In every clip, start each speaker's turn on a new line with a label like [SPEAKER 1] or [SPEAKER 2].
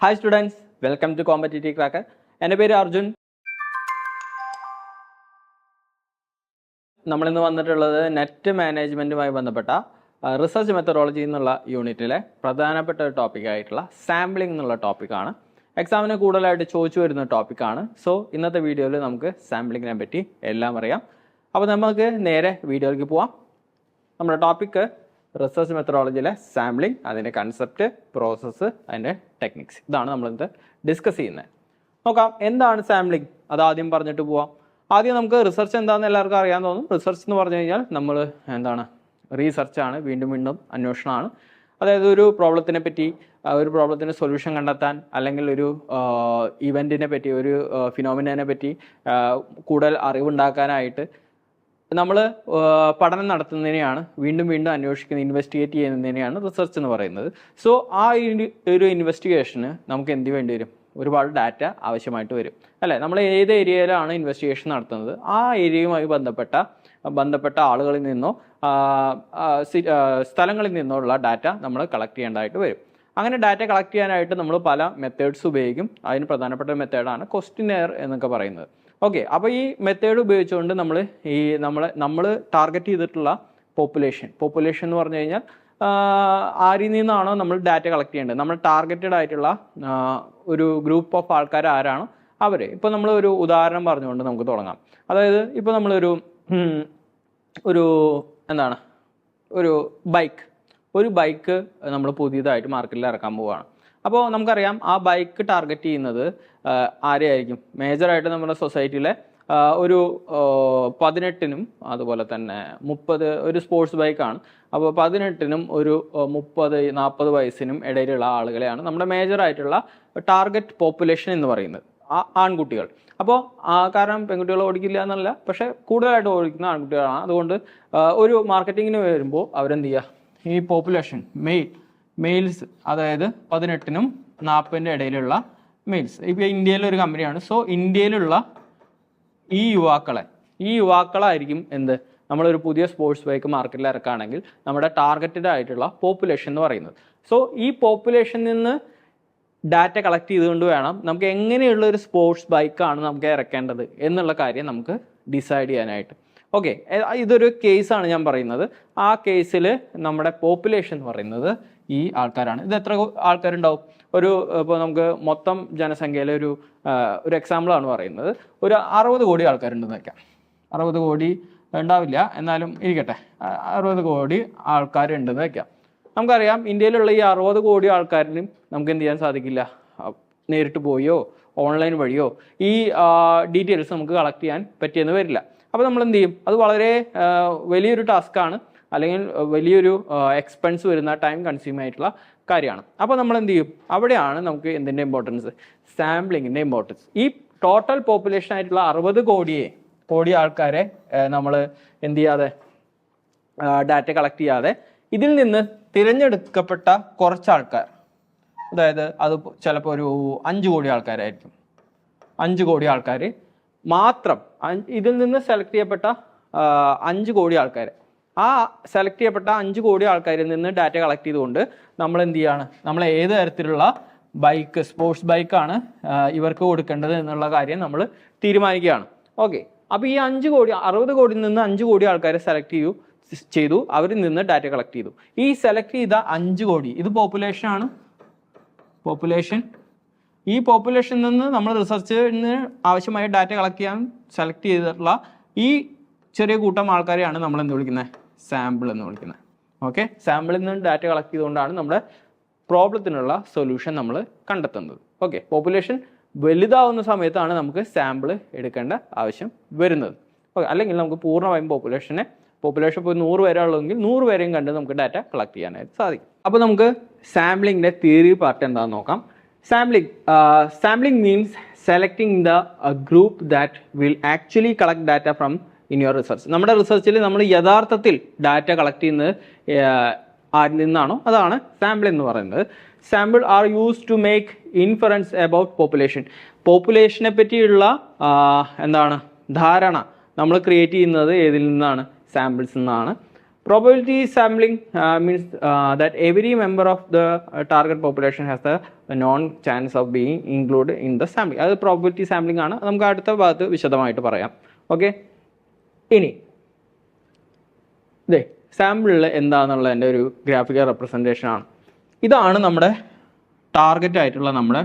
[SPEAKER 1] Hi students, welcome to Competitive Cracker. എൻ്റെ പേര് അർജുൻ. നമ്മളിന്ന് വന്നിട്ടുള്ളത് നെറ്റ് മാനേജ്മെൻറ്റുമായി ബന്ധപ്പെട്ട റിസർച്ച് മെത്തഡോളജി എന്നുള്ള യൂണിറ്റിലെ പ്രധാനപ്പെട്ട ഒരു ടോപ്പിക്കായിട്ടുള്ള സാമ്പിളിംഗ് എന്നുള്ള ടോപ്പിക്കാണ്. എക്സാമിന് കൂടുതലായിട്ട് ചോദിച്ചു വരുന്ന ടോപ്പിക്കാണ്. സോ ഇന്നത്തെ വീഡിയോയിൽ നമുക്ക് സാമ്പിളിങ്ങിനെ പറ്റി എല്ലാം അറിയാം. അപ്പോൾ നമുക്ക് നേരെ വീഡിയോയിലേക്ക് പോവാം. നമ്മുടെ ടോപ്പിക്ക് റിസർച്ച് മെത്തഡോളജിയിലെ സാമ്പിളിംഗ്, അതിൻ്റെ കൺസെപ്റ്റ്, പ്രോസസ്സ്, അതിൻ്റെ ടെക്നിക്സ്, ഇതാണ് നമ്മളിത് ഡിസ്കസ് ചെയ്യുന്നത്. നോക്കാം എന്താണ് സാമ്പിളിംഗ്, അത് ആദ്യം പറഞ്ഞിട്ട് പോവാം. ആദ്യം നമുക്ക് റിസർച്ച് എന്താണെന്ന് എല്ലാവർക്കും അറിയാൻ തോന്നും. റിസർച്ച് എന്ന് പറഞ്ഞു കഴിഞ്ഞാൽ നമ്മൾ എന്താണ്, റീസർച്ചാണ്, വീണ്ടും വീണ്ടും അന്വേഷണമാണ്. അതായത് ഒരു പ്രോബ്ലത്തിനെ പറ്റി, ഒരു പ്രോബ്ലത്തിന് സൊല്യൂഷൻ കണ്ടെത്താൻ, അല്ലെങ്കിൽ ഒരു ഇവൻറ്റിനെ പറ്റി, ഒരു ഫിനോമിനനെ പറ്റി കൂടുതൽ അറിവുണ്ടാക്കാനായിട്ട് നമ്മൾ പഠനം നടത്തുന്നതിനെയാണ്, വീണ്ടും വീണ്ടും അന്വേഷിക്കുന്ന, ഇൻവെസ്റ്റിഗേറ്റ് ചെയ്യുന്നതിനെയാണ് റിസർച്ച് എന്ന് പറയുന്നത്. സോ ആ ഒരു ഇൻവെസ്റ്റിഗേഷന് നമുക്ക് എന്ത് വേണ്ടി വരും? ഒരുപാട് ഡാറ്റ ആവശ്യമായിട്ട് വരും, അല്ലേ? നമ്മൾ ഏത് ഏരിയയിലാണ് ഇൻവെസ്റ്റിഗേഷൻ നടത്തുന്നത്, ആ ഏരിയയുമായി ബന്ധപ്പെട്ട ആളുകളിൽ നിന്നോ സ്ഥലങ്ങളിൽ നിന്നുള്ള ഡാറ്റ നമ്മൾ കളക്ട് ചെയ്യേണ്ടതായിട്ട് വരും. അങ്ങനെ ഡാറ്റ കളക്ട് ചെയ്യാനായിട്ട് നമ്മൾ പല മെത്തേഡ്സ് ഉപയോഗിക്കും. അതിന് പ്രധാനപ്പെട്ട മെത്തേഡാണ് ക്വസ്റ്റിനെയർ എന്നൊക്കെ പറയുന്നത്. ഓക്കെ, അപ്പോൾ ഈ മെത്തേഡ് ഉപയോഗിച്ചുകൊണ്ട് നമ്മൾ ടാർഗറ്റ് ചെയ്തിട്ടുള്ള പോപ്പുലേഷൻ എന്ന് പറഞ്ഞു കഴിഞ്ഞാൽ ആരിൽ നിന്നാണോ നമ്മൾ ഡാറ്റ കളക്ട് ചെയ്യേണ്ടത്, നമ്മൾ ടാർഗറ്റഡ് ആയിട്ടുള്ള ഒരു ഗ്രൂപ്പ് ഓഫ് ആൾക്കാർ ആരാണോ അവർ. ഇപ്പോൾ നമ്മൾ ഒരു ഉദാഹരണം പറഞ്ഞുകൊണ്ട് നമുക്ക് തുടങ്ങാം. അതായത് ഇപ്പോൾ നമ്മളൊരു ഒരു ബൈക്ക് നമ്മൾ പുതിയതായിട്ട് മാർക്കറ്റിൽ ഇറക്കാൻ പോവുകയാണ്. അപ്പോൾ നമുക്കറിയാം ആ ബൈക്ക് ടാർഗറ്റ് ചെയ്യുന്നത് ആരെയായിരിക്കും? മേജറായിട്ട് നമ്മുടെ സൊസൈറ്റിയിലെ ഒരു 18-നും അതുപോലെ തന്നെ 30, ഒരു സ്പോർട്സ് ബൈക്കാണ്. അപ്പോൾ 18-നും ഒരു 30-40 വയസ്സിനും ഇടയിലുള്ള ആളുകളെയാണ് നമ്മുടെ മേജറായിട്ടുള്ള ടാർഗറ്റ് പോപ്പുലേഷൻ എന്ന് പറയുന്നത്, ആൺകുട്ടികൾ. അപ്പോൾ കാരണം പെൺകുട്ടികൾ ഓടിക്കില്ല എന്നല്ല, പക്ഷേ കൂടുതലായിട്ട് ഓടിക്കുന്ന ആൺകുട്ടികളാണ്. അതുകൊണ്ട് ഒരു മാർക്കറ്റിങ്ങിന് വരുമ്പോൾ അവരെന്ത് ചെയ്യുക, ഈ പോപ്പുലേഷൻ മെയിൽസ്, അതായത് 18-നും 40-ൻ്റെ ഇടയിലുള്ള മെയിൽസ്. ഇപ്പോൾ ഇന്ത്യയിലൊരു കമ്പനിയാണ്. സോ ഇന്ത്യയിലുള്ള ഈ യുവാക്കളായിരിക്കും എന്ത്, നമ്മളൊരു പുതിയ സ്പോർട്സ് ബൈക്ക് മാർക്കറ്റിൽ ഇറക്കുകയാണെങ്കിൽ നമ്മുടെ ടാർഗറ്റഡ് ആയിട്ടുള്ള പോപ്പുലേഷൻ എന്ന് പറയുന്നത്. സോ ഈ പോപ്പുലേഷനിൽ നിന്ന് ഡാറ്റ കളക്ട് ചെയ്തുകൊണ്ട് വേണം നമുക്ക് എങ്ങനെയുള്ള ഒരു സ്പോർട്സ് ബൈക്കാണ് നമുക്ക് ഇറക്കേണ്ടത് എന്നുള്ള കാര്യം നമുക്ക് ഡിസൈഡ് ചെയ്യാനായിട്ട്. ഓക്കെ, ഇതൊരു കേസാണ് ഞാൻ പറയുന്നത്. ആ കേസിൽ നമ്മുടെ പോപ്പുലേഷൻ എന്ന് പറയുന്നത് ഈ ആൾക്കാരാണ്. ഇത് എത്ര ആൾക്കാരുണ്ടാവും? ഇപ്പോൾ നമുക്ക് മൊത്തം ജനസംഖ്യയിലെ ഒരു എക്സാമ്പിളാണ് പറയുന്നത്. ഒരു 60 കോടി ആൾക്കാരുണ്ടെന്ന് വയ്ക്കാം. 60 കോടി ഉണ്ടാവില്ല, എന്നാലും ഇരിക്കട്ടെ, 60 കോടി ആൾക്കാരുണ്ടെന്ന് വയ്ക്കാം. നമുക്കറിയാം ഇന്ത്യയിലുള്ള ഈ 60 കോടി ആൾക്കാരിനും നമുക്ക് എന്ത് ചെയ്യാൻ സാധിക്കില്ല, നേരിട്ട് പോയോ ഓൺലൈൻ വഴിയോ ഈ ഡീറ്റെയിൽസ് നമുക്ക് കളക്ട് ചെയ്യാൻ പറ്റിയെന്ന് വരില്ല. അപ്പോൾ നമ്മൾ എന്ത് ചെയ്യും? അത് വളരെ വലിയൊരു ടാസ്ക്കാണ്, അല്ലെങ്കിൽ വലിയൊരു എക്സ്പെൻസ് വരുന്ന, ടൈം കൺസ്യൂം ആയിട്ടുള്ള കാര്യമാണ്. അപ്പോൾ നമ്മൾ എന്ത് ചെയ്യും? അവിടെയാണ് നമുക്ക് എന്തിൻ്റെ ഇമ്പോർട്ടൻസ്, സാമ്പിളിങ്ങിൻ്റെ ഇമ്പോർട്ടൻസ്. ഈ ടോട്ടൽ പോപ്പുലേഷൻ ആയിട്ടുള്ള 60 കോടി ആൾക്കാരെ നമ്മൾ എന്ത് ചെയ്യാതെ, ഡാറ്റ കളക്ട് ചെയ്യാതെ, ഇതിൽ നിന്ന് തിരഞ്ഞെടുക്കപ്പെട്ട കുറച്ച് ആൾക്കാർ, അതായത് അത് ചിലപ്പോൾ ഒരു 5 കോടി ആൾക്കാരായിരിക്കും. 5 കോടി ആൾക്കാർ മാത്രം, ഇതിൽ നിന്ന് സെലക്ട് ചെയ്യപ്പെട്ട 5 കോടി ആൾക്കാർ, ആ സെലക്ട് ചെയ്യപ്പെട്ട 5 കോടി ആൾക്കാരിൽ നിന്ന് ഡാറ്റ കളക്ട് ചെയ്തുകൊണ്ട് നമ്മൾ എന്ത് ചെയ്യാണ്, നമ്മൾ ഏത് തരത്തിലുള്ള ബൈക്ക്, സ്പോർട്സ് ബൈക്കാണ് ഇവർക്ക് കൊടുക്കേണ്ടത് എന്നുള്ള കാര്യം നമ്മൾ തീരുമാനിക്കുകയാണ്. ഓക്കെ, അപ്പോൾ ഈ 60 കോടിയിൽ നിന്ന് 5 കോടി ആൾക്കാരെ സെലക്ട് ചെയ്തു, അവരിൽ നിന്ന് ഡാറ്റ കളക്ട് ചെയ്തു. ഈ സെലക്ട് ചെയ്ത 5 കോടി, ഇത് പോപ്പുലേഷൻ. ഈ പോപ്പുലേഷനിൽ നിന്ന് നമ്മൾ റിസർച്ചിന് ആവശ്യമായ ഡാറ്റ കളക്ട് ചെയ്യാൻ സെലക്ട് ചെയ്തിട്ടുള്ള ഈ ചെറിയ കൂട്ടം ആൾക്കാരെയാണ് നമ്മൾ എന്ത് വിളിക്കുന്നത്, സാമ്പിൾ എന്ന് വിളിക്കുന്നത്. ഓക്കെ, സാമ്പിളിൽ നിന്ന് ഡാറ്റ കളക്ട് ചെയ്തുകൊണ്ടാണ് നമ്മുടെ പ്രോബ്ലത്തിനുള്ള സൊല്യൂഷൻ നമ്മൾ കണ്ടെത്തുന്നത്. ഓക്കെ, പോപ്പുലേഷൻ വലുതാവുന്ന സമയത്താണ് നമുക്ക് സാമ്പിൾ എടുക്കേണ്ട ആവശ്യം വരുന്നത്. ഓക്കെ, അല്ലെങ്കിൽ നമുക്ക് പൂർണ്ണമായും പോപ്പുലേഷൻ ഇപ്പോൾ 100 പേരെ ഉള്ളെങ്കിൽ 100 പേരെയും കണ്ട് നമുക്ക് ഡാറ്റ കളക്ട് ചെയ്യാനായിട്ട് സാധിക്കും. അപ്പോൾ നമുക്ക് സാമ്പിളിങ്ങിൻ്റെ തിയറി പാർട്ട് എന്താണെന്ന് നോക്കാം. Sampling means selecting the group that will actually collect data from in your research. നമ്മുടെ റിസർച്ചിൽ നമ്മൾ യഥാർത്ഥത്തിൽ ഡാറ്റ കളക്ട് ചെയ്യുന്നത് ആരിൽ നിന്നാണോ അതാണ് സാമ്പിൾ എന്ന് പറയുന്നത്. Sample are used to make inference about പോപ്പുലേഷനെ പറ്റിയുള്ള ധാരണ നമ്മൾ ക്രിയേറ്റ് ചെയ്യുന്നത് ഏതിൽ നിന്നാണ്? സാമ്പിൾസ് നിന്നാണ്. Probability sampling means that every member of the target population has the non chance of being include in the sampling. അത് പ്രോബബിലിറ്റി സാമ്പിളിംഗ് ആണ്. നമുക്ക് അടുത്ത ഭാഗത്ത് വിശദമായിട്ട് പറയാം. ഓക്കെ, ഇനി ഇതേ സാമ്പിളിൽ എന്താണെന്നുള്ളതിൻ്റെ ഒരു ഗ്രാഫിക്കൽ റെപ്രസെൻറ്റേഷൻ ആണ്. ഇതാണ് നമ്മുടെ ടാർഗറ്റ് ആയിട്ടുള്ള നമ്മുടെ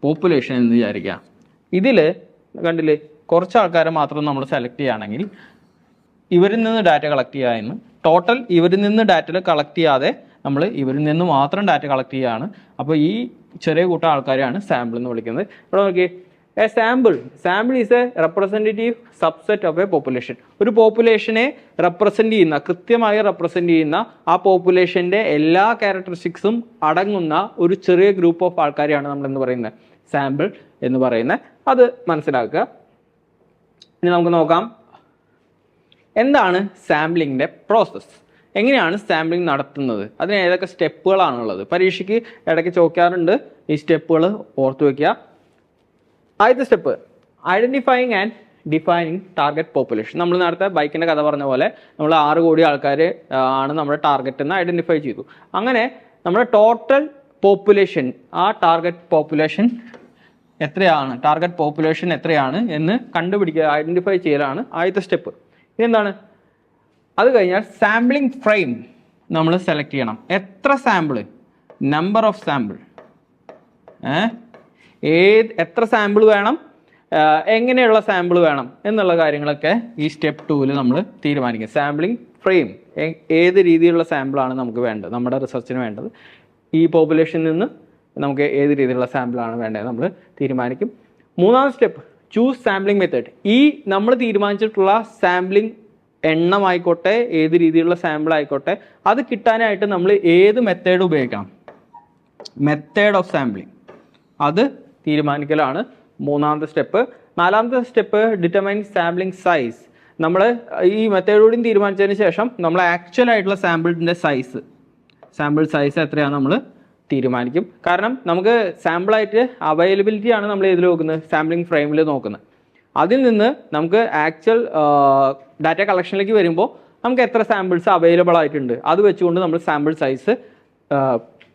[SPEAKER 1] പോപ്പുലേഷൻ എന്ന് വിചാരിക്കുക. ഇതിൽ കണ്ടില്ലേ, കുറച്ച് ആൾക്കാരെ മാത്രം നമ്മൾ സെലക്ട് ചെയ്യുകയാണെങ്കിൽ ഇവരിൽ നിന്ന് ഡാറ്റ കളക്ട് ചെയ്യാമെന്ന്, ടോട്ടൽ ഇവരിൽ നിന്ന് ഡാറ്റ കളക്ട് ചെയ്യാതെ നമ്മൾ ഇവരിൽ നിന്ന് മാത്രം ഡാറ്റ കളക്ട് ചെയ്യുകയാണ്. അപ്പോൾ ഈ ചെറിയ കൂട്ടം ആൾക്കാരെയാണ് സാമ്പിൾ എന്ന് വിളിക്കുന്നത്. ഇവിടെ നോക്കി, A sample is A representative subset of A population. ഒരു പോപ്പുലേഷനെ റെപ്രസെൻറ്റ് ചെയ്യുന്ന, കൃത്യമായി റെപ്രസെൻറ്റ് ചെയ്യുന്ന ആ പോപ്പുലേഷൻ്റെ എല്ലാ ക്യാരക്ടറിസ്റ്റിക്സും അടങ്ങുന്ന ഒരു ചെറിയ ഗ്രൂപ്പ് ഓഫ് ആൾക്കാരെയാണ് നമ്മൾ എന്ന് പറയുന്നത് സാമ്പിൾ എന്ന് പറയുന്നത്. അത് മനസ്സിലാക്കുക. ഇനി നമുക്ക് നോക്കാം എന്താണ് സാമ്പിളിങ്ങിൻ്റെ പ്രോസസ്സ്, എങ്ങനെയാണ് സാമ്പിളിംഗ് നടത്തുന്നത്, അതിന് ഏതൊക്കെ സ്റ്റെപ്പുകളാണുള്ളത്. പരീക്ഷയ്ക്ക് ഇടയ്ക്ക് ചോദിക്കാറുണ്ട്, ഈ സ്റ്റെപ്പുകൾ ഓർത്തു വയ്ക്കുക. ആദ്യത്തെ step, identifying and defining target population. നമ്മൾ നേരത്തെ ബൈക്കിൻ്റെ കഥ പറഞ്ഞ പോലെ നമ്മൾ 6 കോടി ആൾക്കാർ ആണ് നമ്മുടെ ടാർഗറ്റ് എന്ന് ഐഡൻറ്റിഫൈ ചെയ്തു. അങ്ങനെ നമ്മുടെ ടോട്ടൽ പോപ്പുലേഷൻ, ആ ടാർഗറ്റ് പോപ്പുലേഷൻ എത്രയാണ് എന്ന് കണ്ടുപിടിക്കുക, ഐഡൻറ്റിഫൈ ചെയ്യലാണ് ആദ്യത്തെ സ്റ്റെപ്പ്. ഇതെന്താണ്? അത് കഴിഞ്ഞാൽ സാമ്പിളിംഗ് ഫ്രെയിം നമ്മൾ സെലക്ട് ചെയ്യണം. എത്ര സാമ്പിൾ, നമ്പർ ഓഫ് സാമ്പിൾ, എത്ര സാമ്പിൾ വേണം, എങ്ങനെയുള്ള സാമ്പിൾ വേണം എന്നുള്ള കാര്യങ്ങളൊക്കെ ഈ സ്റ്റെപ്പ് 2 നമ്മൾ തീരുമാനിക്കും. സാമ്പിളിംഗ് ഫ്രെയിം, ഏത് രീതിയിലുള്ള സാമ്പിളാണ് നമുക്ക് വേണ്ടത്, നമ്മുടെ റിസർച്ചിന് വേണ്ടത്, ഈ പോപ്പുലേഷനിൽ നിന്ന് നമുക്ക് ഏത് രീതിയിലുള്ള സാമ്പിളാണ് വേണ്ടത് നമ്മൾ തീരുമാനിക്കും. മൂന്നാമത്തെ സ്റ്റെപ്പ്, ചൂസ് സാമ്പിളിംഗ് മെത്തേഡ്. ഈ നമ്മൾ തീരുമാനിച്ചിട്ടുള്ള സാമ്പിളിംഗ് എണ്ണമായിക്കോട്ടെ, ഏത് രീതിയിലുള്ള സാമ്പിൾ ആയിക്കോട്ടെ, അത് കിട്ടാനായിട്ട് നമ്മൾ ഏത് മെത്തേഡ് ഉപയോഗിക്കണം, മെത്തേഡ് ഓഫ് സാമ്പിളിംഗ്, അത് തീരുമാനിക്കലാണ് മൂന്നാമത്തെ സ്റ്റെപ്പ്. നാലാമത്തെ സ്റ്റെപ്പ്, ഡിറ്റർമൈൻ സാമ്പിളിംഗ് സൈസ്. നമ്മൾ ഈ മെത്തേഡോടും തീരുമാനിച്ചതിന് ശേഷം നമ്മൾ ആക്ച്വൽ ആയിട്ടുള്ള സാമ്പിൾ സൈസ് എത്രയാണ് നമ്മൾ തീരുമാനിക്കും. കാരണം നമുക്ക് സാമ്പിളായിട്ട് അവൈലബിലിറ്റി ആണ് നമ്മൾ ഇതിൽ നോക്കുന്നത്, സാമ്പിളിംഗ് ഫ്രെയിമിൽ നോക്കുന്നത്. അതിൽ നിന്ന് നമുക്ക് ആക്ച്വൽ ഡാറ്റ കളക്ഷനിലേക്ക് വരുമ്പോൾ നമുക്ക് എത്ര സാമ്പിൾസ് അവൈലബിൾ ആയിട്ടുണ്ട് അത് വെച്ചുകൊണ്ട് നമ്മൾ സാമ്പിൾ സൈസ്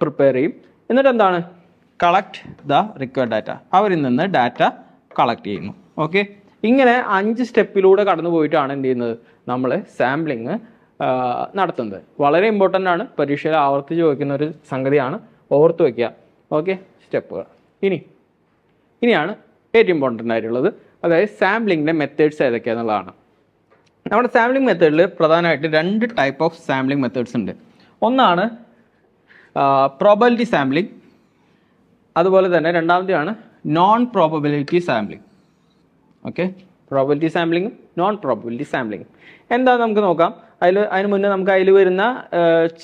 [SPEAKER 1] പ്രിപ്പയർ ചെയ്യും. എന്നിട്ട് എന്താണ്, കളക്ട് ദ റിക്വയർഡ് ഡാറ്റ, അവരിൽ നിന്ന് ഡാറ്റ കളക്ട് ചെയ്യുന്നു. ഓക്കെ, ഇങ്ങനെ 5 സ്റ്റെപ്പിലൂടെ കടന്നു പോയിട്ടാണ് എന്ത് ചെയ്യുന്നത്, നമ്മൾ സാമ്പിളിങ് നടത്തുന്നത്. വളരെ ഇമ്പോർട്ടൻ്റ് ആണ്, പരീക്ഷയിൽ ആവർത്തിച്ച് ചോദിക്കുന്ന ഒരു സംഗതിയാണ്, ഓർത്ത് വയ്ക്കുക. ഓക്കെ, സ്റ്റെപ്പുകൾ. ഇനിയാണ് ഏറ്റവും ഇമ്പോർട്ടൻ്റ് ആയിട്ടുള്ളത്, അതായത് സാമ്പിളിങ്ങിൻ്റെ മെത്തേഡ്സ് ഏതൊക്കെയാണെന്നുള്ളതാണ്. നമ്മുടെ സാമ്പിളിംഗ് മെത്തേഡിൽ പ്രധാനമായിട്ട് 2 ടൈപ്പ് ഓഫ് സാമ്പിളിംഗ് മെത്തേഡ്സ് ഉണ്ട്. ഒന്നാണ് പ്രോബബിലിറ്റി സാമ്പിളിംഗ്, അതുപോലെ തന്നെ രണ്ടാമത്തെയാണ് non probability sampling. Okay, probability സാമ്പിളിംഗും നോൺ പ്രോബബിലിറ്റി സാമ്പിളിംഗും എന്താണെന്ന് നമുക്ക് നോക്കാം. അതിന് മുന്നേ നമുക്ക് അതിൽ വരുന്ന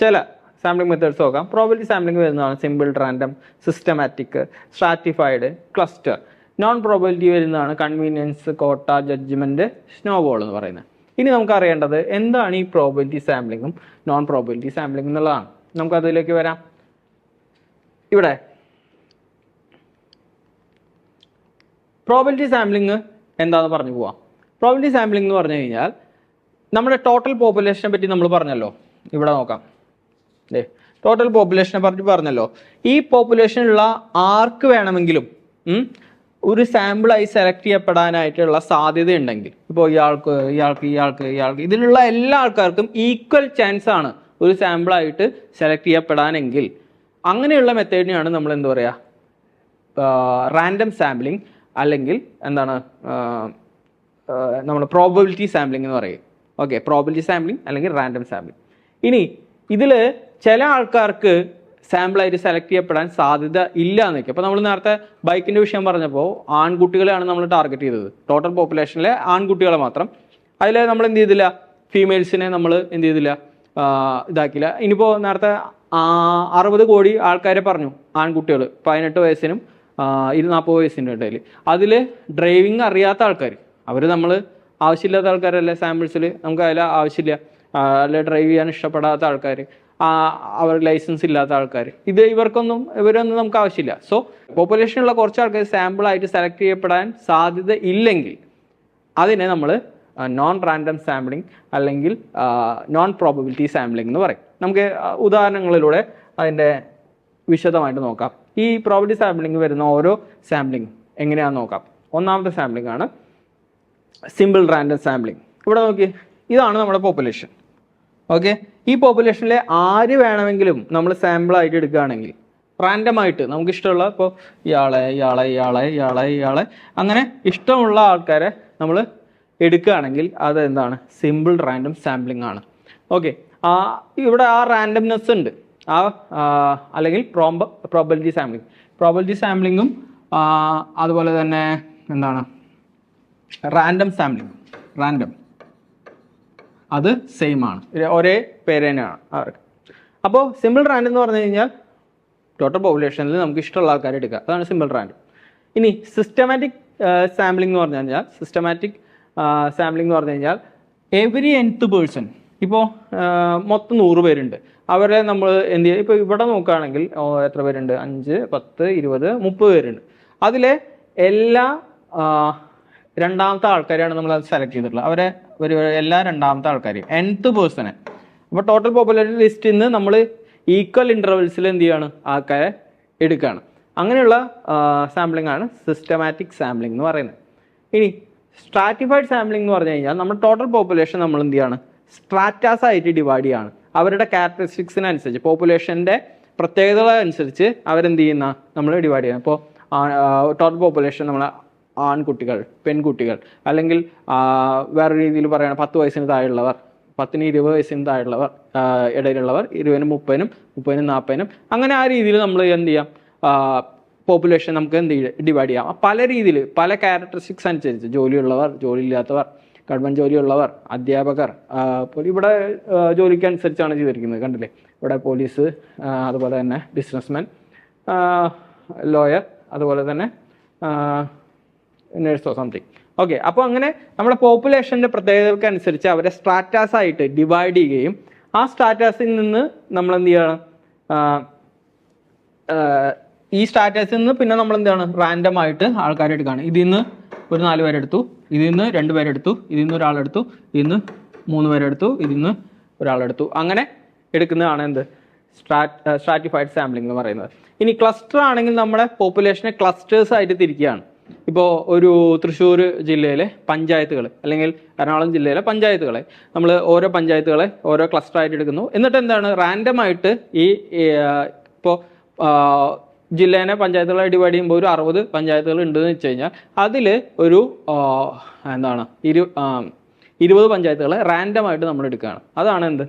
[SPEAKER 1] ചില സാമ്പിളിംഗ് മെത്തേഡ്സ് നോക്കാം. പ്രോബബിലിറ്റി സാമ്പിളിംഗ് വരുന്നതാണ് simple, random, systematic, stratified, cluster. Non probability വരുന്നതാണ് കൺവീനിയൻസ്, കോട്ട, ജഡ്ജ്മെൻറ്റ്, സ്നോബോൾ എന്ന് പറയുന്നത്. ഇനി നമുക്ക് അറിയേണ്ടത് എന്താണ് ഈ പ്രോബബിലിറ്റി സാമ്പിളിങ്ങും നോൺ പ്രോബബിലിറ്റി സാമ്പിളിംഗ് എന്നുള്ളതാണ്. നമുക്കതിലേക്ക് വരാം. ഇവിടെ പ്രോബബിലിറ്റി സാമ്പിളിംഗ് എന്താണെന്ന് പറഞ്ഞു പോവാം. പ്രോബബിലിറ്റി സാമ്പിളിംഗ് എന്ന് പറഞ്ഞു കഴിഞ്ഞാൽ നമ്മുടെ ടോട്ടൽ പോപ്പുലേഷനെ പറ്റി നമ്മൾ പറഞ്ഞല്ലോ. ഇവിടെ നോക്കാം, ടോട്ടൽ പോപ്പുലേഷനെ പറ്റി പറഞ്ഞല്ലോ. ഈ പോപ്പുലേഷനുള്ള ആർക്ക് വേണമെങ്കിലും ഒരു സാമ്പിളായി സെലക്ട് ചെയ്യപ്പെടാനായിട്ടുള്ള സാധ്യത ഉണ്ടെങ്കിൽ, ഇപ്പോൾ ഇയാൾക്ക് ഇതിലുള്ള എല്ലാ ആൾക്കാർക്കും ഈക്വൽ ചാൻസ് ആണ് ഒരു സാമ്പിളായിട്ട് സെലക്ട് ചെയ്യപ്പെടാനെങ്കിൽ, അങ്ങനെയുള്ള മെത്തേഡിനെയാണ് നമ്മൾ എന്താ പറയുക, റാൻഡം സാമ്പിളിംഗ് അല്ലെങ്കിൽ എന്താണ് നമ്മൾ പ്രോബബിലിറ്റി സാമ്പിളിംഗ് എന്ന് പറയും. ഓക്കെ, പ്രോബബിലിറ്റി സാമ്പിളിംഗ് അല്ലെങ്കിൽ റാൻഡം സാമ്പിളിംഗ്. ഇനി ഇതിൽ ചില ആൾക്കാർക്ക് സാമ്പിളായിട്ട് സെലക്ട് ചെയ്യപ്പെടാൻ സാധ്യത ഇല്ല എന്ന് വയ്ക്കും. അപ്പോൾ നമ്മൾ നേരത്തെ ബൈക്കിൻ്റെ വിഷയം പറഞ്ഞപ്പോൾ ആൺകുട്ടികളെയാണ് നമ്മൾ ടാർഗറ്റ് ചെയ്തത്, ടോട്ടൽ പോപ്പുലേഷനിലെ ആൺകുട്ടികളെ മാത്രം. അതിൽ നമ്മൾ എന്ത് ചെയ്തില്ല, ഫീമെയിൽസിനെ നമ്മൾ എന്ത് ചെയ്തില്ല, ഇതാക്കില്ല. ഇനിയിപ്പോൾ നേരത്തെ 60 കോടി ആൾക്കാരെ പറഞ്ഞു, ആൺകുട്ടികൾ 18 വയസ്സിനും 40 വയസ്സിൻ്റെ ഇടയിൽ. അതിൽ ഡ്രൈവിംഗ് അറിയാത്ത ആൾക്കാർ, അവർ നമ്മൾ ആവശ്യമില്ലാത്ത ആൾക്കാരല്ലേ സാമ്പിൾസിൽ, നമുക്ക് അതിൽ ആവശ്യമില്ല. അല്ലെ ഡ്രൈവ് ചെയ്യാൻ ഇഷ്ടപ്പെടാത്ത ആൾക്കാർ, അവർ ലൈസൻസ് ഇല്ലാത്ത ആൾക്കാർ, ഇവരൊന്നും നമുക്ക് ആവശ്യമില്ല. സോ പോപ്പുലേഷനുള്ള കുറച്ച് ആൾക്കാർ സാമ്പിളായിട്ട് സെലക്ട് ചെയ്യപ്പെടാൻ സാധ്യത ഇല്ലെങ്കിൽ അതിനെ നമ്മൾ നോൺ റാൻഡം സാമ്പിളിംഗ് അല്ലെങ്കിൽ നോൺ പ്രോബബിലിറ്റി സാമ്പിളിംഗ് എന്ന് പറയും. നമുക്ക് ഉദാഹരണങ്ങളിലൂടെ അതിൻ്റെ വിശദമായിട്ട് നോക്കാം. ഈ പ്രോബബിലിറ്റി സാമ്പിളിംഗ് വരുന്ന ഓരോ സാമ്പിളിംഗ് എങ്ങനെയാണെന്ന് നോക്കാം. ഒന്നാമത്തെ സാമ്പിളിംഗ് ആണ് സിമ്പിൾ റാൻഡം സാമ്പിളിംഗ്. ഇവിടെ നോക്കി, ഇതാണ് നമ്മുടെ പോപ്പുലേഷൻ. ഓക്കെ, ഈ പോപ്പുലേഷനിലെ ആര് വേണമെങ്കിലും നമ്മൾ സാമ്പിളായിട്ട് എടുക്കുകയാണെങ്കിൽ റാൻഡമായിട്ട് നമുക്ക് ഇഷ്ടമുള്ള, ഇപ്പോൾ ഇയാളെ അങ്ങനെ ഇഷ്ടമുള്ള ആൾക്കാരെ നമ്മൾ എടുക്കുകയാണെങ്കിൽ അത് എന്താണ്, സിമ്പിൾ റാൻഡം സാമ്പിളിംഗ് ആണ്. ഓക്കെ, ഇവിടെ ആ റാൻഡംനെസ് ഉണ്ട്, അല്ലെങ്കിൽ പ്രോബബിലിറ്റി സാമ്പിളിങ്ങും അതുപോലെ തന്നെ എന്താണ് റാൻഡം സാമ്പിളിംഗ്, റാൻഡം അത് സെയിം ആണ്, ഒരേ പേര് തന്നെയാണ് അവർക്ക്. അപ്പോൾ സിമ്പിൾ റാൻഡം എന്ന് പറഞ്ഞു കഴിഞ്ഞാൽ ടോട്ടൽ പോപ്പുലേഷനിൽ നമുക്ക് ഇഷ്ടമുള്ള ആൾക്കാരെ എടുക്കുക, അതാണ് സിമ്പിൾ റാൻഡം. ഇനി സിസ്റ്റമാറ്റിക് സാമ്പിളിംഗ് എന്ന് പറഞ്ഞു കഴിഞ്ഞാൽ എവരി nth പേഴ്സൺ, ഇപ്പോൾ മൊത്തം 100 പേരുണ്ട്, അവരെ നമ്മൾ എന്ത് ചെയ്യുക, ഇപ്പോൾ ഇവിടെ നോക്കുകയാണെങ്കിൽ എത്ര പേരുണ്ട്, 5, 10, 20, 30 പേരുണ്ട്. അതിലെ എല്ലാ രണ്ടാമത്തെ ആൾക്കാരെയാണ് നമ്മൾ അത് സെലക്ട് ചെയ്തിട്ടുള്ളത്, അവരെ എല്ലാ രണ്ടാമത്തെ ആൾക്കാരെയും nth പേഴ്സണെ. അപ്പോൾ ടോട്ടൽ പോപ്പുലേഷൻ ലിസ്റ്റിൽ നിന്ന് നമ്മൾ ഈക്വൽ ഇൻ്റർവെൽസിൽ എന്ത് ചെയ്യാണ്, ആൾക്കാരെ എടുക്കുകയാണ്. അങ്ങനെയുള്ള സാമ്പിളിംഗ് ആണ് സിസ്റ്റമാറ്റിക് സാമ്പിളിംഗ് എന്ന് പറയുന്നത്. ഇനി സ്ട്രാറ്റിഫൈഡ് സാമ്പിളിംഗ് എന്ന് പറഞ്ഞു കഴിഞ്ഞാൽ നമ്മൾ ടോട്ടൽ പോപ്പുലേഷൻ നമ്മൾ എന്ത് ചെയ്യാണ്, സ്ട്രാറ്റാസ് ആയിട്ട് ഡിവൈഡ് ചെയ്യാണ്. അവരുടെ ക്യാരക്ടറിസ്റ്റിക്സിനനുസരിച്ച്, പോപ്പുലേഷൻ്റെ പ്രത്യേകതകളനുസരിച്ച് അവരെന്ത് ചെയ്യുന്ന നമ്മൾ ഡിവൈഡ് ചെയ്യണം. ഇപ്പോൾ ടോട്ടൽ പോപ്പുലേഷൻ നമ്മൾ ആൺകുട്ടികൾ, പെൺകുട്ടികൾ, അല്ലെങ്കിൽ വേറെ രീതിയിൽ പറയുകയാണ് 10 വയസ്സിന് താഴെയുള്ളവർ, 10-ന് 20 വയസ്സിന് താഴെയുള്ളവർ, ഇടയിലുള്ളവർ, 20-നും 30-നും 30-നും 40-നും, അങ്ങനെ ആ രീതിയിൽ നമ്മൾ എന്ത് ചെയ്യാം, പോപ്പുലേഷൻ നമുക്ക് എന്ത് ഡിവൈഡ് ചെയ്യാം. പല രീതിയിൽ പല ക്യാരക്ടറിസ്റ്റിക്സ് അനുസരിച്ച്, ജോലിയുള്ളവർ, ജോലിയില്ലാത്തവർ, ഗവൺമെൻറ് ജോലിയുള്ളവർ, അധ്യാപകർ, ഇവിടെ ജോലിക്ക് അനുസരിച്ചാണ് ചെയ്തിരിക്കുന്നത്, കണ്ടില്ലേ, ഇവിടെ പോലീസ്, അതുപോലെ തന്നെ ബിസിനസ്മാൻ, ലോയർ, അതുപോലെ തന്നെ നേഴ്സോ സംതിങ്. ഓക്കെ, അപ്പോൾ അങ്ങനെ നമ്മുടെ പോപ്പുലേഷൻ്റെ പ്രത്യേകതകൾക്ക് അനുസരിച്ച് അവരെ സ്ട്രാറ്റാസ് ആയിട്ട് ഡിവൈഡ് ചെയ്യുകയും ആ സ്ട്രാറ്റാസിൽ നിന്ന് നമ്മൾ എന്ത് ചെയ്യണം, ഈ സ്ട്രാറ്റാസിൽ നിന്ന് പിന്നെ നമ്മൾ എന്താണ് റാൻഡം ആയിട്ട് ആൾക്കാരെ എടുക്കുകയാണ്. ഇതിൽ നിന്ന് ഒരു 4 പേരെടുത്തു, ഇതിൽ നിന്ന് 2 പേരെടുത്തു, ഇതിൽ നിന്ന് ഒരാളെടുത്തു, ഇതിൽ നിന്ന് 3 പേരെടുത്തു, ഇതിൽ നിന്ന് ഒരാളെടുത്തു, അങ്ങനെ എടുക്കുന്നതാണ് എന്ത്, സ്ട്രാറ്റിഫൈഡ് സാമ്പിളിംഗ് എന്ന് പറയുന്നത്. ഇനി ക്ലസ്റ്റർ ആണെങ്കിൽ നമ്മുടെ പോപ്പുലേഷനെ ക്ലസ്റ്റേഴ്സ് ആയിട്ട് തിരിക്കുകയാണ്. ഇപ്പോൾ ഒരു തൃശ്ശൂർ ജില്ലയിലെ പഞ്ചായത്തുകൾ, അല്ലെങ്കിൽ എറണാകുളം ജില്ലയിലെ പഞ്ചായത്തുകളെ നമ്മൾ ഓരോ പഞ്ചായത്തുകളെ ഓരോ ക്ലസ്റ്റർ ആയിട്ട് എടുക്കുന്നു. എന്നിട്ട് എന്താണ്, റാൻഡമായിട്ട് ഈ ഇപ്പോൾ ജില്ലേനെ പഞ്ചായത്തുകളായി ഡിവൈഡ് ചെയ്യുമ്പോൾ ഒരു 60 പഞ്ചായത്തുകൾ ഉണ്ടെന്ന് വെച്ച് കഴിഞ്ഞാൽ അതിൽ ഒരു എന്താണ് 20 പഞ്ചായത്തുകളെ റാൻഡമായിട്ട് നമ്മൾ എടുക്കുകയാണ്. അതാണ് എന്ത്,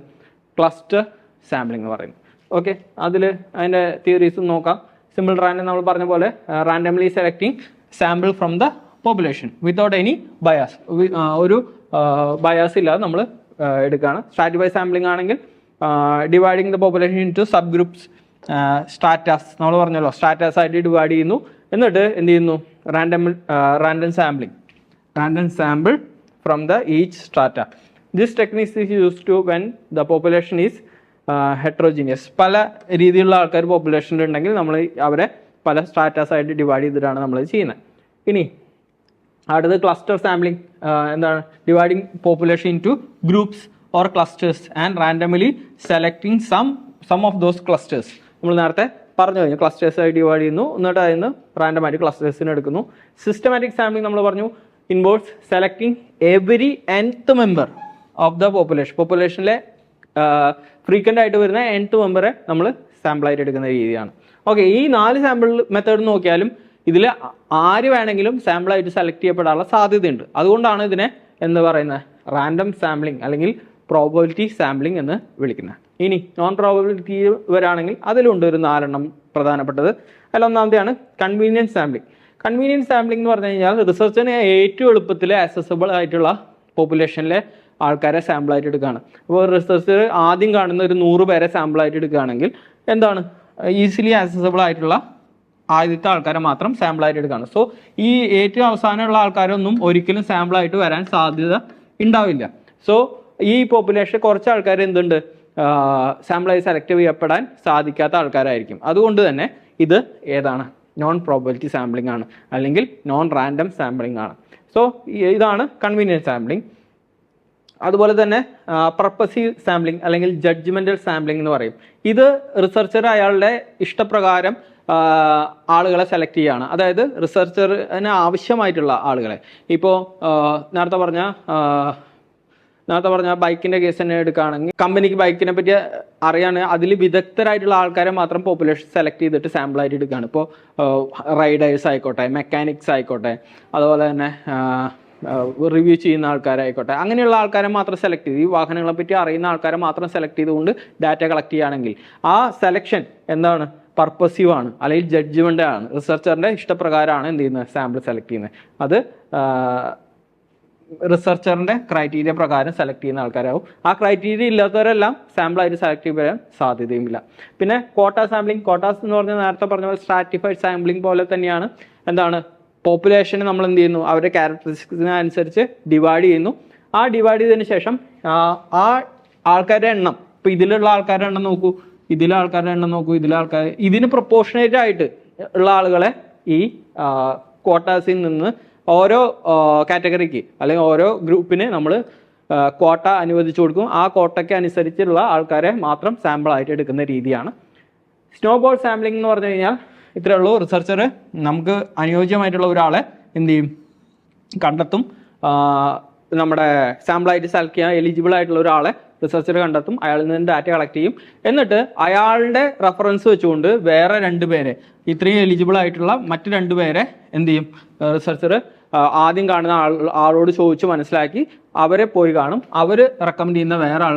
[SPEAKER 1] ക്ലസ്റ്റർ സാമ്പിളിംഗ് എന്ന് പറയുന്നത്. ഓക്കെ, അതിൽ അതിൻ്റെ തിയറീസും നോക്കാം. സിമ്പിൾ റാൻഡം നമ്മൾ പറഞ്ഞ പോലെ randomly selecting sample from the population without any bias, ഒരു ബയാസ് ഇല്ലാതെ നമ്മൾ എടുക്കുകയാണ്. സ്ട്രാറ്റിഫൈഡ് സാമ്പിളിംഗ് ആണെങ്കിൽ dividing the population into subgroups, stratas നമ്മൾ പറഞ്ഞല്ലോ, സ്ട്രാറ്റാസ് ആയിട്ട് ഡിവൈഡ് ചെയ്യുന്നു. എന്നിട്ട് എന്ത് ചെയ്യുന്നു, random sample from the each strata. This techniques is used to when the population is heterogeneous. പല രീതിയിലുള്ള ആൾക്കാർ പോപ്പുലേഷനിൽ ഉണ്ടെങ്കിൽ നമ്മൾ അവരെ പല സ്ട്രാറ്റാസ് ആയിട്ട് ഡിവൈഡ് ചെയ്തിട്ടാണ് നമ്മൾ ചെയ്യുന്നത്. ഇനി അടുത്തത് ക്ലസ്റ്റർ സാമ്പിളിംഗ്. എന്താണ്, dividing population into groups or clusters and randomly selecting some of those clusters. നമ്മൾ നേരത്തെ പറഞ്ഞു കഴിഞ്ഞു, ക്ലസ്റ്റേഴ്സ് ആയിട്ട് ഡിവൈഡ് ചെയ്യുന്നു, എന്നിട്ട് അതിൽ നിന്ന് റാൻഡമായിട്ട് ക്ലസ്റ്റേഴ്സിന് എടുക്കുന്നു. സിസ്റ്റമാറ്റിക് സാമ്പിളിംഗ് നമ്മൾ പറഞ്ഞു involves selecting every nth member of the പോപ്പുലേഷനിലെ ഫ്രീക്വൻ്റ് ആയിട്ട് വരുന്ന nth മെമ്പറെ നമ്മൾ സാമ്പിളായിട്ട് എടുക്കുന്ന രീതിയാണ്. ഓക്കെ, ഈ 4 സാമ്പിൾ മെത്തേഡ് നോക്കിയാലും ഇതിൽ ആര് വേണമെങ്കിലും സാമ്പിളായിട്ട് സെലക്ട് ചെയ്യപ്പെടാനുള്ള സാധ്യതയുണ്ട്. അതുകൊണ്ടാണ് ഇതിനെ എന്ന് പറയുന്നത് റാൻഡം സാമ്പിളിംഗ് അല്ലെങ്കിൽ പ്രോബബിലിറ്റി സാമ്പിളിംഗ് എന്ന് വിളിക്കുന്നത്. ഇനി നോൺ പ്രോബബിലിറ്റി വരാണെങ്കിൽ അതിലുണ്ട് ഒരു 4 എണ്ണം പ്രധാനപ്പെട്ടത്. അതിലൊന്നാമത്തെയാണ് കൺവീനിയൻസ് സാമ്പിളിംഗ്. കൺവീനിയൻസ് സാമ്പിളിംഗ് എന്ന് പറഞ്ഞു കഴിഞ്ഞാൽ റിസർച്ചിന് ഏറ്റവും എളുപ്പത്തിൽ ആക്സസബിൾ ആയിട്ടുള്ള പോപ്പുലേഷനിലെ ആൾക്കാരെ സാമ്പിളായിട്ട് എടുക്കുകയാണ്. അപ്പോൾ റിസർച്ച് ആദ്യം കാണുന്ന ഒരു 100 പേരെ സാമ്പിളായിട്ട് എടുക്കുകയാണെങ്കിൽ എന്താണ്, ഈസിലി ആക്സസബിൾ ആയിട്ടുള്ള ആദ്യത്തെ ആൾക്കാരെ മാത്രം സാമ്പിളായിട്ട് എടുക്കുകയാണ്. സോ ഈ ഏറ്റവും അവസാനമുള്ള ആൾക്കാരൊന്നും ഒരിക്കലും സാമ്പിളായിട്ട് വരാൻ സാധ്യത ഉണ്ടാവില്ല. സോ ഈ പോപ്പുലേഷൻ കുറച്ച് ആൾക്കാർ എന്തുണ്ട്, സാമ്പിളായി സെലക്ട് ചെയ്യപ്പെടാൻ സാധിക്കാത്ത ആൾക്കാരായിരിക്കും. അതുകൊണ്ട് തന്നെ ഇത് ഏതാണ്, നോൺ പ്രോബബിലിറ്റി സാമ്പിളിംഗ് ആണ്, അല്ലെങ്കിൽ നോൺ റാൻഡം സാമ്പിളിംഗ് ആണ്. സോ ഇതാണ് കൺവീനിയൻസ് സാമ്പിളിംഗ്. അതുപോലെ തന്നെ പർപ്പസീവ് സാമ്പിളിംഗ് അല്ലെങ്കിൽ ജഡ്ജ്മെന്റൽ സാമ്പിളിംഗ് എന്ന് പറയും. ഇത് റിസർച്ചർ അയാളുടെ ഇഷ്ടപ്രകാരം ആളുകളെ സെലക്ട് ചെയ്യുകയാണ്. അതായത് റിസർച്ചറിന് ആവശ്യമായിട്ടുള്ള ആളുകളെ. ഇപ്പോൾ നേരത്തെ പറഞ്ഞ ബൈക്കിൻ്റെ കേസ് തന്നെ എടുക്കുകയാണെങ്കിൽ കമ്പനിക്ക് ബൈക്കിനെ പറ്റി അറിയാൻ അതിൽ വിദഗ്ധരായിട്ടുള്ള ആൾക്കാരെ മാത്രം പോപ്പുലേഷൻ സെലക്ട് ചെയ്തിട്ട് സാമ്പിളായിട്ട് എടുക്കുകയാണ്. ഇപ്പോൾ റൈഡേഴ്സ് ആയിക്കോട്ടെ, മെക്കാനിക്സ് ആയിക്കോട്ടെ, അതുപോലെ തന്നെ റിവ്യൂ ചെയ്യുന്ന ആൾക്കാരായിക്കോട്ടെ, അങ്ങനെയുള്ള ആൾക്കാരെ മാത്രം സെലക്ട് ചെയ്ത്, ഈ വാഹനങ്ങളെ പറ്റി അറിയുന്ന ആൾക്കാരെ മാത്രം സെലക്ട് ചെയ്തുകൊണ്ട് ഡാറ്റ കളക്ട് ചെയ്യുകയാണെങ്കിൽ ആ സെലക്ഷൻ എന്താണ്, പർപ്പസീവ് ആണ്, അല്ലെങ്കിൽ ജഡ്ജ്മെൻ്റ് ആണ്. റിസർച്ചറിൻ്റെ ഇഷ്ടപ്രകാരമാണ് എന്ത് ചെയ്യുന്നത്, സാമ്പിൾ സെലക്ട് ചെയ്യുന്നത്. അത് റിസർച്ചറിൻ്റെ ക്രൈറ്റീരിയ പ്രകാരം സെലക്ട് ചെയ്യുന്ന ആൾക്കാരാവും. ആ ക്രൈറ്റീരിയ ഇല്ലാത്തവരെല്ലാം സാമ്പിളായിട്ട് സെലക്ട് ചെയ്യാൻ സാധ്യതയുമില്ല. പിന്നെ ക്വാട്ട സാമ്പിളിംഗ്. ക്വാട്ടാസ് എന്ന് പറഞ്ഞാൽ നേരത്തെ പറഞ്ഞ പോലെ സ്ട്രാറ്റിഫൈഡ് സാമ്പിളിംഗ് പോലെ തന്നെയാണ്. എന്താണ്, പോപ്പുലേഷന് നമ്മൾ എന്ത് ചെയ്യുന്നു, അവരുടെ ക്യാരക്ടറിസ്റ്റിക്സിന് അനുസരിച്ച് ഡിവൈഡ് ചെയ്യുന്നു. ആ ഡിവൈഡ് ചെയ്തതിന് ശേഷം ആ ആൾക്കാരുടെ എണ്ണം, ഇപ്പോൾ ഇതിലുള്ള ആൾക്കാരുടെ എണ്ണം നോക്കൂ, ഇതിലെ ആൾക്കാരുടെ എണ്ണം നോക്കൂ, ഇതിന് പ്രൊപ്പോർഷനേറ്റ് ആയിട്ട് ഉള്ള ആളുകളെ ഈ ക്വാട്ടാസിൽ നിന്ന് ഓരോ കാറ്റഗറിക്ക് അല്ലെങ്കിൽ ഓരോ ഗ്രൂപ്പിന് നമ്മൾ ക്വാട്ട അനുവദിച്ചു കൊടുക്കും. ആ ക്വാട്ടയ്ക്ക് അനുസരിച്ചുള്ള ആൾക്കാരെ മാത്രം സാമ്പിളായിട്ട് എടുക്കുന്ന രീതിയാണ് സ്നോബോൾ സാമ്പിളിംഗ് എന്ന് പറഞ്ഞു കഴിഞ്ഞാൽ. ഇത്രയേ ഉള്ളൂ. റിസർച്ചർ നമുക്ക് അനുയോജ്യമായിട്ടുള്ള ഒരാളെ എന്ത് ചെയ്യും, കണ്ടെത്തും. നമ്മുടെ സാമ്പിളായിട്ട് സെലക്ട് ചെയ്യാൻ എലിജിബിൾ ആയിട്ടുള്ള ഒരാളെ റിസർച്ചർ കണ്ടെത്തും, അയാളിൽ നിന്ന് ഡാറ്റ കളക്ട് ചെയ്യും. എന്നിട്ട് അയാളുടെ റെഫറൻസ് വെച്ചുകൊണ്ട് വേറെ 2 പേരെ, ഇത്രയും എലിജിബിൾ ആയിട്ടുള്ള മറ്റ് 2 പേരെ എന്ത് ചെയ്യും, റിസർച്ചർ ആദ്യം കാണുന്ന ആളോട് ചോദിച്ച് മനസ്സിലാക്കി അവരെ പോയി കാണും. അവർ റെക്കമെൻഡ് ചെയ്യുന്ന വേറെ ആൾ,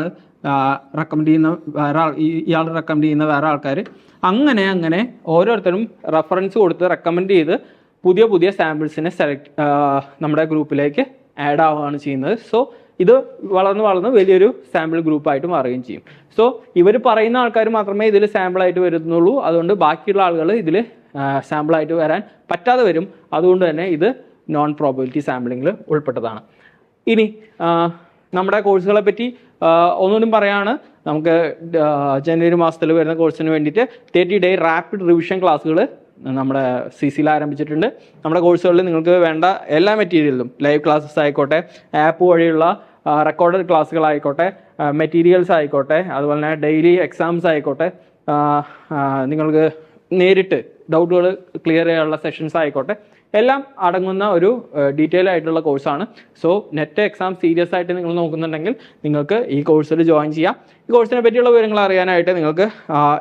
[SPEAKER 1] ഇയാൾ റെക്കമെൻഡ് ചെയ്യുന്ന വേറെ ആൾക്കാർ, അങ്ങനെ ഓരോരുത്തരും റെഫറൻസ് കൊടുത്ത് റെക്കമെൻഡ് ചെയ്ത് പുതിയ സാമ്പിൾസിനെ നമ്മുടെ ഗ്രൂപ്പിലേക്ക് ആഡ് ആവുകയാണ് ചെയ്യുന്നത്. സോ ഇത് വളർന്ന് വലിയൊരു സാമ്പിൾ ഗ്രൂപ്പായിട്ട് മാറുകയും ചെയ്യും. സോ ഇവർ പറയുന്ന ആൾക്കാർ മാത്രമേ ഇതിൽ സാമ്പിളായിട്ട് വരുന്നുള്ളൂ. അതുകൊണ്ട് ബാക്കിയുള്ള ആളുകൾ ഇതിൽ സാമ്പിളായിട്ട് വരാൻ പറ്റാതെ വരും. അതുകൊണ്ട് തന്നെ ഇത് നോൺ പ്രോബബിലിറ്റി സാമ്പിളിങ്ങിൽ ഉൾപ്പെട്ടതാണ്. ഇനി നമ്മുടെ കോഴ്സുകളെ പറ്റി ഒന്നുകൂടി പറയാണ്. നമുക്ക് ജനുവരി മാസത്തിൽ വരുന്ന കോഴ്സിന് വേണ്ടിയിട്ട് 30 ഡേ റാപ്പിഡ് റിവിഷൻ ക്ലാസ്സുകൾ നമ്മുടെ CCയിൽ ആരംഭിച്ചിട്ടുണ്ട്. നമ്മുടെ കോഴ്സുകളിൽ നിങ്ങൾക്ക് വേണ്ട എല്ലാ മെറ്റീരിയലും, ലൈവ് ക്ലാസ്സസ് ആയിക്കോട്ടെ, ആപ്പ് വഴിയുള്ള റെക്കോർഡഡ് ക്ലാസ്സുകളായിക്കോട്ടെ, മെറ്റീരിയൽസ് ആയിക്കോട്ടെ, അതുപോലെ തന്നെ ഡെയിലി എക്സാംസ് ആയിക്കോട്ടെ, നിങ്ങൾക്ക് നേരിട്ട് ഡൗട്ടുകൾ ക്ലിയർ ചെയ്യാനുള്ള സെഷൻസ് ആയിക്കോട്ടെ, എല്ലാം അടങ്ങുന്ന ഒരു ഡീറ്റെയിൽ ആയിട്ടുള്ള കോഴ്സാണ്. സോ നെറ്റ് എക്സാം സീരിയസ് ആയിട്ട് നിങ്ങൾ നോക്കുന്നുണ്ടെങ്കിൽ നിങ്ങൾക്ക് ഈ കോഴ്സിൽ ജോയിൻ ചെയ്യാം. ഈ കോഴ്സിനെ പറ്റിയുള്ള വിവരങ്ങൾ അറിയാനായിട്ട് നിങ്ങൾക്ക്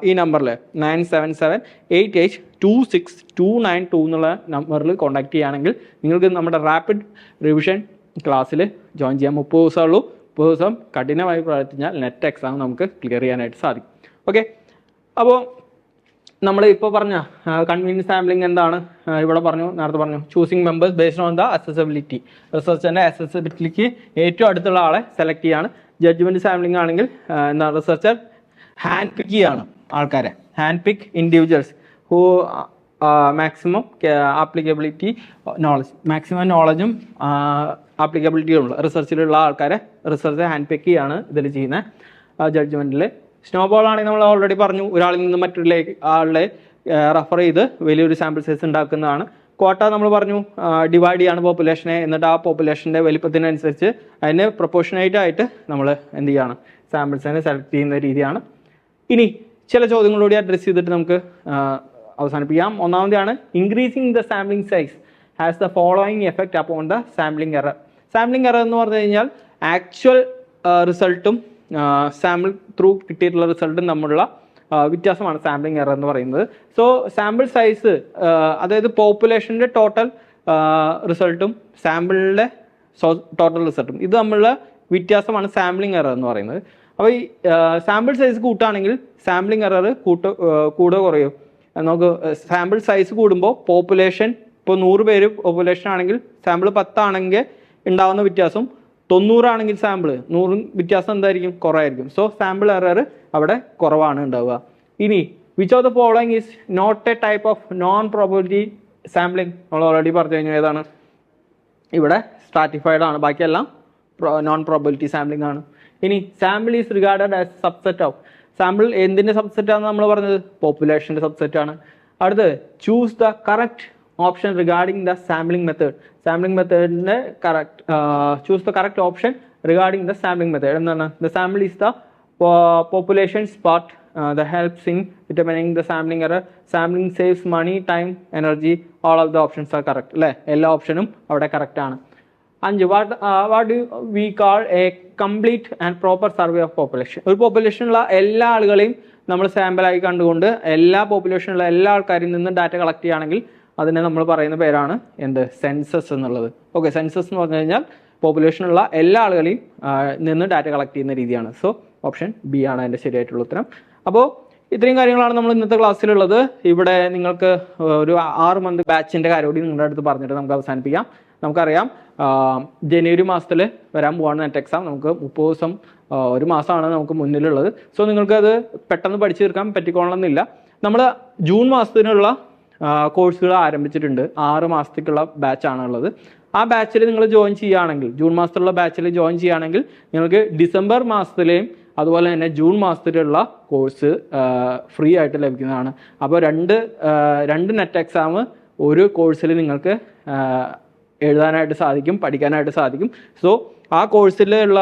[SPEAKER 1] ഈ നമ്പറിൽ 9778826292 എന്നുള്ള നമ്പറിൽ കോൺടാക്ട് ചെയ്യുകയാണെങ്കിൽ നിങ്ങൾക്ക് നമ്മുടെ റാപ്പിഡ് റിവിഷൻ ക്ലാസ്സിൽ ജോയിൻ ചെയ്യാം. 30 ദിവസമുള്ളൂ. 30 ദിവസം കഠിനമായി പ്രവർത്തിച്ചാൽ നെറ്റ് എക്സാം നമുക്ക് ക്ലിയർ ചെയ്യാനായിട്ട് സാധിക്കും. ഓക്കെ, അപ്പോൾ നമ്മൾ ഇപ്പോൾ പറഞ്ഞ കൺവീനിയൻസ് സാമ്പിളിംഗ് എന്താണ് നേരത്തെ പറഞ്ഞു choosing members based on the accessibility. റിസർച്ചറിൻ്റെ അക്സസിബിലിറ്റിക്ക് ഏറ്റവും അടുത്തുള്ള ആളെ സെലക്ട് ചെയ്യാണ്. ജഡ്ജ്മെൻറ്റ് സാമ്പിളിംഗ് ആണെങ്കിൽ എന്താണ്, റിസർച്ചർ ഹാൻഡ് പിക്ക് ചെയ്യാണ് ആൾക്കാരെ, hand pick individuals who maximum applicability knowledge, maximum നോളജും ആപ്ലിക്കബിലിറ്റിയും ഉള്ള റിസർച്ചിലുള്ള ആൾക്കാരെ റിസർച്ചർ ഹാൻഡ് പിക്ക് ചെയ്യാണ് ഇതിൽ ചെയ്യുന്ന ജഡ്ജ്മെൻറ്റിൽ. സ്നോബോൾ ആണെങ്കിൽ നമ്മൾ ഓൾറെഡി പറഞ്ഞു, ഒരാളിൽ നിന്ന് മറ്റൊരു ആളിലെ റെഫർ ചെയ്ത് വലിയൊരു സാമ്പിൾ സൈസ് ഉണ്ടാക്കുന്നതാണ്. ക്വാട്ട നമ്മൾ പറഞ്ഞു ഡിവൈഡ് ചെയ്യാണ് പോപ്പുലേഷനെ, എന്നിട്ട് ആ പോപ്പുലേഷൻ്റെ വലിപ്പത്തിനനുസരിച്ച് അതിന് പ്രൊപ്പോർഷനേറ്റ് ആയിട്ട് നമ്മൾ എന്ത് ചെയ്യാണ്, സാമ്പിൾസിനെ സെലക്ട് ചെയ്യുന്ന രീതിയാണ്. ഇനി ചില ചോദ്യങ്ങളോട് അഡ്രസ്സ് ചെയ്തിട്ട് നമുക്ക് അവസാനിപ്പിക്കാം. ഒന്നാമതെയാണ് increasing the sampling size has the following effect upon the sampling error. Sampling error എന്ന് പറഞ്ഞു കഴിഞ്ഞാൽ ആക്ച്വൽ റിസൾട്ടും സാമ്പിൾ ത്രൂ കിട്ടിയിട്ടുള്ള റിസൾട്ടും തമ്മിലുള്ള വ്യത്യാസമാണ് സാമ്പിളിംഗ് എറർ എന്ന് പറയുന്നത്. സോ സാമ്പിൾ സൈസ്, അതായത് പോപ്പുലേഷൻ്റെ ടോട്ടൽ റിസൾട്ടും സാമ്പിളിൻ്റെ ടോട്ടൽ റിസൾട്ടും ഇത് തമ്മിലുള്ള വ്യത്യാസമാണ് സാമ്പിളിംഗ് എറർ എന്ന് പറയുന്നത്. അപ്പോൾ ഈ സാമ്പിൾ സൈസ് കൂട്ടുകയാണെങ്കിൽ സാമ്പിളിംഗ് എറർ കൂടുക കുറയും. നമുക്ക് സാമ്പിൾ സൈസ് കൂടുമ്പോൾ പോപ്പുലേഷൻ, ഇപ്പോൾ 100 പേര് പോപ്പുലേഷൻ ആണെങ്കിൽ സാമ്പിൾ 10 ആണെങ്കിൽ ഉണ്ടാകുന്ന വ്യത്യാസം 90 ആണെങ്കിൽ സാമ്പിൾ 100 വ്യത്യാസം എന്തായിരിക്കും, കുറവായിരിക്കും. സോ സാമ്പിൾ എറർ അവിടെ കുറവാണ് ഉണ്ടാവുക. ഇനി which of the following is not a type of non probability sampling. നമ്മൾ ഓൾറെഡി പറഞ്ഞു കഴിഞ്ഞാൽ ഏതാണ്, ഇവിടെ സ്ട്രാറ്റിഫൈഡ് ആണ്, ബാക്കിയെല്ലാം നോൺ പ്രോബബിലിറ്റി സാമ്പിളിംഗ് ആണ്. ഇനി sample is regarded as subset of. Sample എന്തിൻ്റെ സബ്സെറ്റ് ആണെന്ന് നമ്മൾ പറഞ്ഞത്, പോപ്പുലേഷൻ്റെ സബ്സെറ്റ് ആണ്. അടുത്ത് choose the correct option regarding the sampling method. Sampling മെത്തേഡിൻ്റെ choose the correct option regarding the sampling method. എന്താണ്, the sample is the population's part the helps in determining the sampling error. Sampling saves money, time, energy. All of the options are correct. അല്ലേ, എല്ലാ ഓപ്ഷനും അവിടെ correct ആണ്. 5. What do we call a complete and proper survey of population? ഒരു പോപ്പുലേഷനുള്ള എല്ലാ ആളുകളെയും നമ്മൾ സാമ്പിളായി കണ്ടുകൊണ്ട് എല്ലാ പോപ്പുലേഷനുള്ള എല്ലാ ആൾക്കാരിൽ നിന്ന് ഡാറ്റ കളക്ട് ചെയ്യുകയാണെങ്കിൽ അതിനെ നമ്മൾ പറയുന്ന പേരാണ് എന്ത്, സെൻസസ് എന്നുള്ളത്. ഓക്കെ, സെൻസസ് എന്ന് പറഞ്ഞു കഴിഞ്ഞാൽ പോപ്പുലേഷനുള്ള എല്ലാ ആളുകളെയും നിന്ന് ഡാറ്റ കളക്ട് ചെയ്യുന്ന രീതിയാണ്. സോ ഓപ്ഷൻ ബി ആണ് അതിൻ്റെ ശരിയായിട്ടുള്ള ഉത്തരം. അപ്പോൾ ഇത്രയും കാര്യങ്ങളാണ് നമ്മൾ ഇന്നത്തെ ക്ലാസ്സിലുള്ളത്. ഇവിടെ നിങ്ങൾക്ക് ഒരു 6 മന്ത് ബാച്ചിൻ്റെ കാര്യം കൂടി നിങ്ങളുടെ അടുത്ത് പറഞ്ഞിട്ട് നമുക്ക് അവസാനിപ്പിക്കാം. നമുക്കറിയാം ജനുവരി മാസത്തിൽ വരാൻ പോവാണ് നെറ്റ് എക്സാം. നമുക്ക് 30 ദിവസം, ഒരു മാസമാണ് നമുക്ക് മുന്നിലുള്ളത്. സോ നിങ്ങൾക്കത് പെട്ടെന്ന് പഠിച്ചു തീർക്കാൻ പറ്റിക്കോളണമെന്നില്ല. നമ്മൾ ജൂൺ മാസത്തിനുള്ള കോഴ്സുകൾ ആരംഭിച്ചിട്ടുണ്ട്. 6 മാസത്തേക്കുള്ള ബാച്ചാണ് ഉള്ളത്. ആ ബാച്ചിൽ നിങ്ങൾ ജോയിൻ ചെയ്യുകയാണെങ്കിൽ, ജൂൺ മാസത്തിലുള്ള ബാച്ചിൽ ജോയിൻ ചെയ്യുകയാണെങ്കിൽ നിങ്ങൾക്ക് ഡിസംബർ മാസത്തിലെയും അതുപോലെ തന്നെ ജൂൺ മാസത്തിലുള്ള കോഴ്സ് ഫ്രീ ആയിട്ട് ലഭിക്കുന്നതാണ്. അപ്പോൾ രണ്ട് നെറ്റ് എക്സാം ഒരു കോഴ്സിൽ നിങ്ങൾക്ക് എഴുതാനായിട്ട് സാധിക്കും, പഠിക്കാനായിട്ട് സാധിക്കും. സോ ആ കോഴ്സിലുള്ള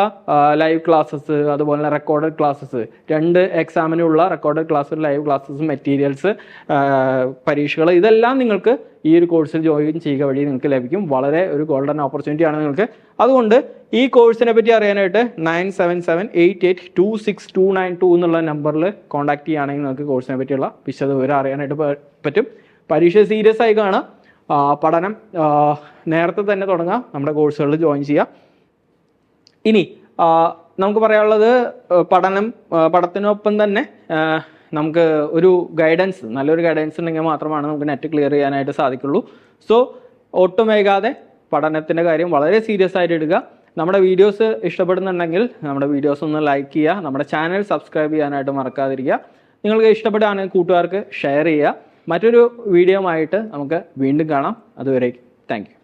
[SPEAKER 1] ലൈവ് ക്ലാസ്സസ്, അതുപോലെ തന്നെ റെക്കോർഡഡ് ക്ലാസ്സസ്, 2 എക്സാമിനുള്ള recorded class, live classes, materials, പരീക്ഷകൾ, ഇതെല്ലാം നിങ്ങൾക്ക് ഈ ഒരു കോഴ്സിൽ ജോയിൻ ചെയ്യുക വഴി നിങ്ങൾക്ക് ലഭിക്കും. വളരെ ഒരു ഗോൾഡൻ ഓപ്പർച്യൂണിറ്റി ആണ് നിങ്ങൾക്ക്. അതുകൊണ്ട് ഈ കോഴ്സിനെ പറ്റി അറിയാനായിട്ട് 9778826292 എന്നുള്ള നമ്പറിൽ കോൺടാക്ട് ചെയ്യുകയാണെങ്കിൽ നിങ്ങൾക്ക് കോഴ്സിനെ പറ്റിയുള്ള വിശദവിവരം അറിയാനായിട്ട് പറ്റും. പരീക്ഷ സീരിയസ് ആയി കാണാം. പഠനം നേരത്തെ തന്നെ തുടങ്ങാം, നമ്മുടെ കോഴ്സുകളിൽ ജോയിൻ ചെയ്യാം. ഇനി നമുക്ക് പറയാനുള്ളത്, പഠനത്തിനൊപ്പം തന്നെ നമുക്ക് ഒരു ഗൈഡൻസ്, നല്ലൊരു ഗൈഡൻസ് ഉണ്ടെങ്കിൽ മാത്രമാണ് നമുക്ക് നെറ്റ് ക്ലിയർ ചെയ്യാനായിട്ട് സാധിക്കുള്ളൂ. സോ ഒട്ടും വൈകാതെ പഠനത്തിൻ്റെ കാര്യം വളരെ സീരിയസ് ആയിട്ട് എടുക്കുക. നമ്മുടെ വീഡിയോസ് ഇഷ്ടപ്പെടുന്നുണ്ടെങ്കിൽ നമ്മുടെ വീഡിയോസ് ഒന്ന് ലൈക്ക് ചെയ്യുക, നമ്മുടെ ചാനൽ സബ്സ്ക്രൈബ് ചെയ്യാനായിട്ട് മറക്കാതിരിക്കുക. നിങ്ങൾക്ക് ഇഷ്ടപ്പെടുകയാണെങ്കിൽ കൂട്ടുകാർക്ക് ഷെയർ ചെയ്യുക. മറ്റൊരു വീഡിയോ ആയിട്ട് നമുക്ക് വീണ്ടും കാണാം. അതുവരേക്കും താങ്ക് യു.